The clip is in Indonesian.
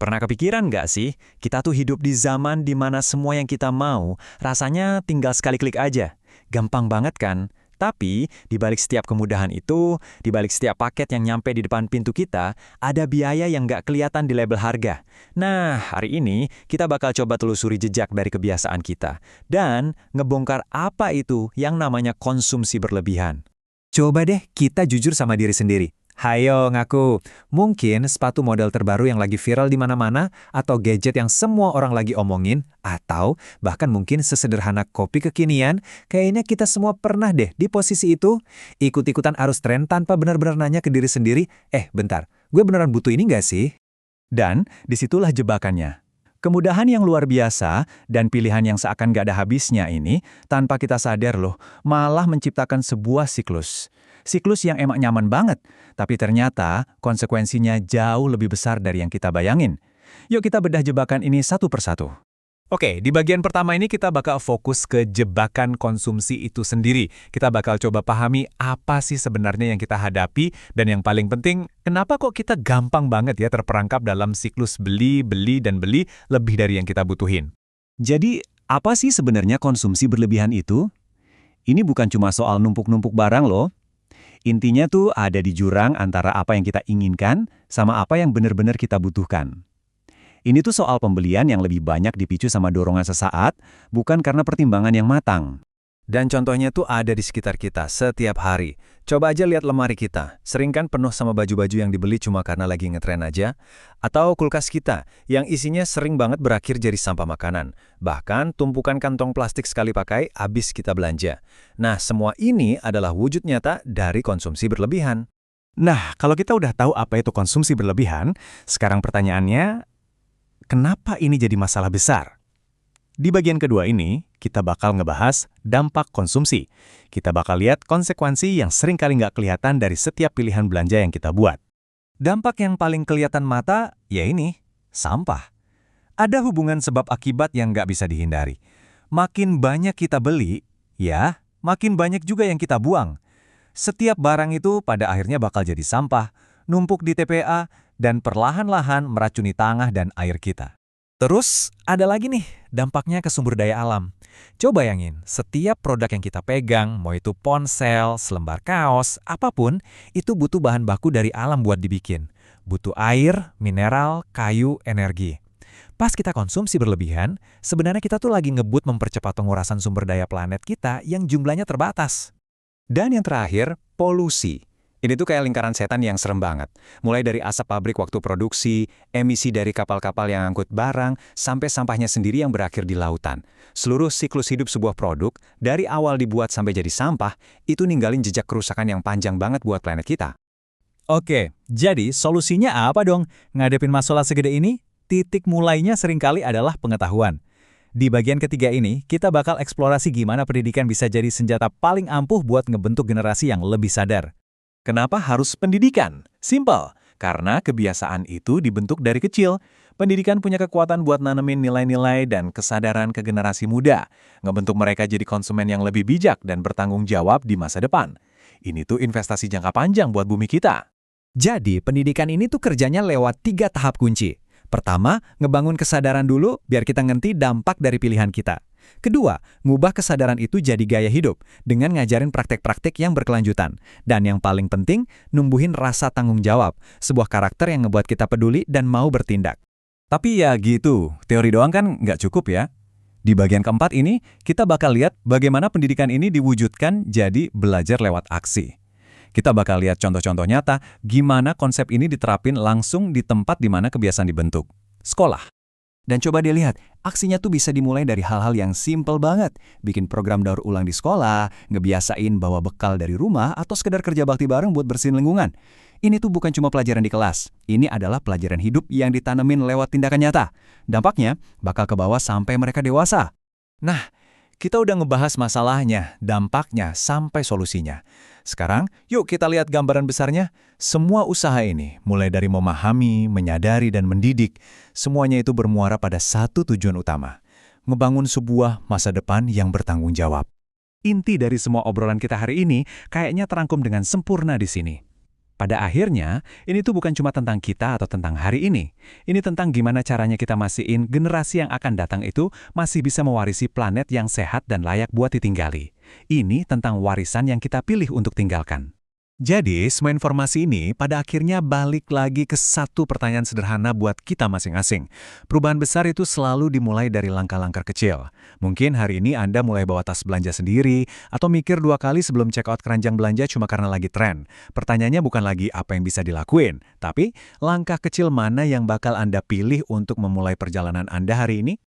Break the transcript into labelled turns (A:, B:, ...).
A: Pernah kepikiran nggak sih, kita tuh hidup di zaman di mana semua yang kita mau, rasanya tinggal sekali klik aja. Gampang banget kan? Tapi, di balik setiap kemudahan itu, di balik setiap paket yang nyampe di depan pintu kita, ada biaya yang nggak kelihatan di label harga. Nah, hari ini kita bakal coba telusuri jejak dari kebiasaan kita. Dan ngebongkar apa itu yang namanya konsumsi berlebihan. Coba deh kita jujur sama diri sendiri. Hayo ngaku, mungkin sepatu model terbaru yang lagi viral di mana-mana, atau gadget yang semua orang lagi omongin, atau bahkan mungkin sesederhana kopi kekinian, kayaknya kita semua pernah deh di posisi itu, ikut-ikutan arus tren tanpa benar-benar nanya ke diri sendiri, bentar, gue beneran butuh ini nggak sih? Dan disitulah jebakannya. Kemudahan yang luar biasa dan pilihan yang seakan gak ada habisnya ini, tanpa kita sadar loh, malah menciptakan sebuah siklus. Siklus yang emang nyaman banget, tapi ternyata konsekuensinya jauh lebih besar dari yang kita bayangin. Yuk kita bedah jebakan ini satu persatu. Oke, di bagian pertama ini kita bakal fokus ke jebakan konsumsi itu sendiri. Kita bakal coba pahami apa sih sebenarnya yang kita hadapi, dan yang paling penting, kenapa kok kita gampang banget ya terperangkap dalam siklus beli, beli, dan beli lebih dari yang kita butuhin. Jadi, apa sih sebenarnya konsumsi berlebihan itu? Ini bukan cuma soal numpuk-numpuk barang loh. Intinya tuh ada di jurang antara apa yang kita inginkan sama apa yang benar-benar kita butuhkan. Ini tuh soal pembelian yang lebih banyak dipicu sama dorongan sesaat, bukan karena pertimbangan yang matang. Dan contohnya tuh ada di sekitar kita setiap hari. Coba aja lihat lemari kita, sering kan penuh sama baju-baju yang dibeli cuma karena lagi ngetren aja. Atau kulkas kita, yang isinya sering banget berakhir jadi sampah makanan. Bahkan tumpukan kantong plastik sekali pakai habis kita belanja. Nah, semua ini adalah wujud nyata dari konsumsi berlebihan. Nah, kalau kita udah tahu apa itu konsumsi berlebihan, sekarang pertanyaannya, kenapa ini jadi masalah besar? Di bagian kedua ini, kita bakal ngebahas dampak konsumsi. Kita bakal lihat konsekuensi yang sering kali nggak kelihatan dari setiap pilihan belanja yang kita buat. Dampak yang paling kelihatan mata, ya ini, sampah. Ada hubungan sebab akibat yang nggak bisa dihindari. Makin banyak kita beli, ya, makin banyak juga yang kita buang. Setiap barang itu pada akhirnya bakal jadi sampah, numpuk di TPA, dan perlahan-lahan meracuni tanah dan air kita. Terus, ada lagi nih, dampaknya ke sumber daya alam. Coba bayangin, setiap produk yang kita pegang, mau itu ponsel, selembar kaos, apapun, itu butuh bahan baku dari alam buat dibikin. Butuh air, mineral, kayu, energi. Pas kita konsumsi berlebihan, sebenarnya kita tuh lagi ngebut mempercepat pengurasan sumber daya planet kita yang jumlahnya terbatas. Dan yang terakhir, polusi. Ini tuh kayak lingkaran setan yang serem banget. Mulai dari asap pabrik waktu produksi, emisi dari kapal-kapal yang angkut barang, sampai sampahnya sendiri yang berakhir di lautan. Seluruh siklus hidup sebuah produk, dari awal dibuat sampai jadi sampah, itu ninggalin jejak kerusakan yang panjang banget buat planet kita. Oke, jadi solusinya apa dong? Ngadepin masalah segede ini? Titik mulainya seringkali adalah pengetahuan. Di bagian ketiga ini, kita bakal eksplorasi gimana pendidikan bisa jadi senjata paling ampuh buat ngebentuk generasi yang lebih sadar. Kenapa harus pendidikan? Simpel, karena kebiasaan itu dibentuk dari kecil. Pendidikan punya kekuatan buat nanemin nilai-nilai dan kesadaran ke generasi muda, ngebentuk mereka jadi konsumen yang lebih bijak dan bertanggung jawab di masa depan. Ini tuh investasi jangka panjang buat bumi kita. Jadi, pendidikan ini tuh kerjanya lewat 3 tahap kunci. Pertama, ngebangun kesadaran dulu biar kita ngerti dampak dari pilihan kita. Kedua, ngubah kesadaran itu jadi gaya hidup dengan ngajarin praktek-praktek yang berkelanjutan. Dan yang paling penting, numbuhin rasa tanggung jawab, sebuah karakter yang ngebuat kita peduli dan mau bertindak. Tapi ya gitu, teori doang kan nggak cukup ya. Di bagian keempat ini, kita bakal lihat bagaimana pendidikan ini diwujudkan jadi belajar lewat aksi. Kita bakal lihat contoh-contoh nyata gimana konsep ini diterapin langsung di tempat di mana kebiasaan dibentuk. Sekolah. Dan coba dilihat, aksinya tuh bisa dimulai dari hal-hal yang simple banget. Bikin program daur ulang di sekolah, ngebiasain bawa bekal dari rumah, atau sekedar kerja bakti bareng buat bersihin lingkungan. Ini tuh bukan cuma pelajaran di kelas. Ini adalah pelajaran hidup yang ditanemin lewat tindakan nyata. Dampaknya bakal ke bawah sampai mereka dewasa. Nah, kita udah ngebahas masalahnya, dampaknya, sampai solusinya. Sekarang, yuk kita lihat gambaran besarnya. Semua usaha ini, mulai dari memahami, menyadari, dan mendidik, semuanya itu bermuara pada satu tujuan utama. Ngebangun sebuah masa depan yang bertanggung jawab. Inti dari semua obrolan kita hari ini kayaknya terangkum dengan sempurna di sini.
B: Pada akhirnya, ini tuh bukan cuma tentang kita atau tentang hari ini. Ini tentang gimana caranya kita mastiin generasi yang akan datang itu masih bisa mewarisi planet yang sehat dan layak buat ditinggali. Ini tentang warisan yang kita pilih untuk tinggalkan.
A: Jadi, semua informasi ini pada akhirnya balik lagi ke satu pertanyaan sederhana buat kita masing-masing. Perubahan besar itu selalu dimulai dari langkah-langkah kecil. Mungkin hari ini Anda mulai bawa tas belanja sendiri, atau mikir 2 kali sebelum check out keranjang belanja cuma karena lagi tren. Pertanyaannya bukan lagi apa yang bisa dilakuin, tapi langkah kecil mana yang bakal Anda pilih untuk memulai perjalanan Anda hari ini?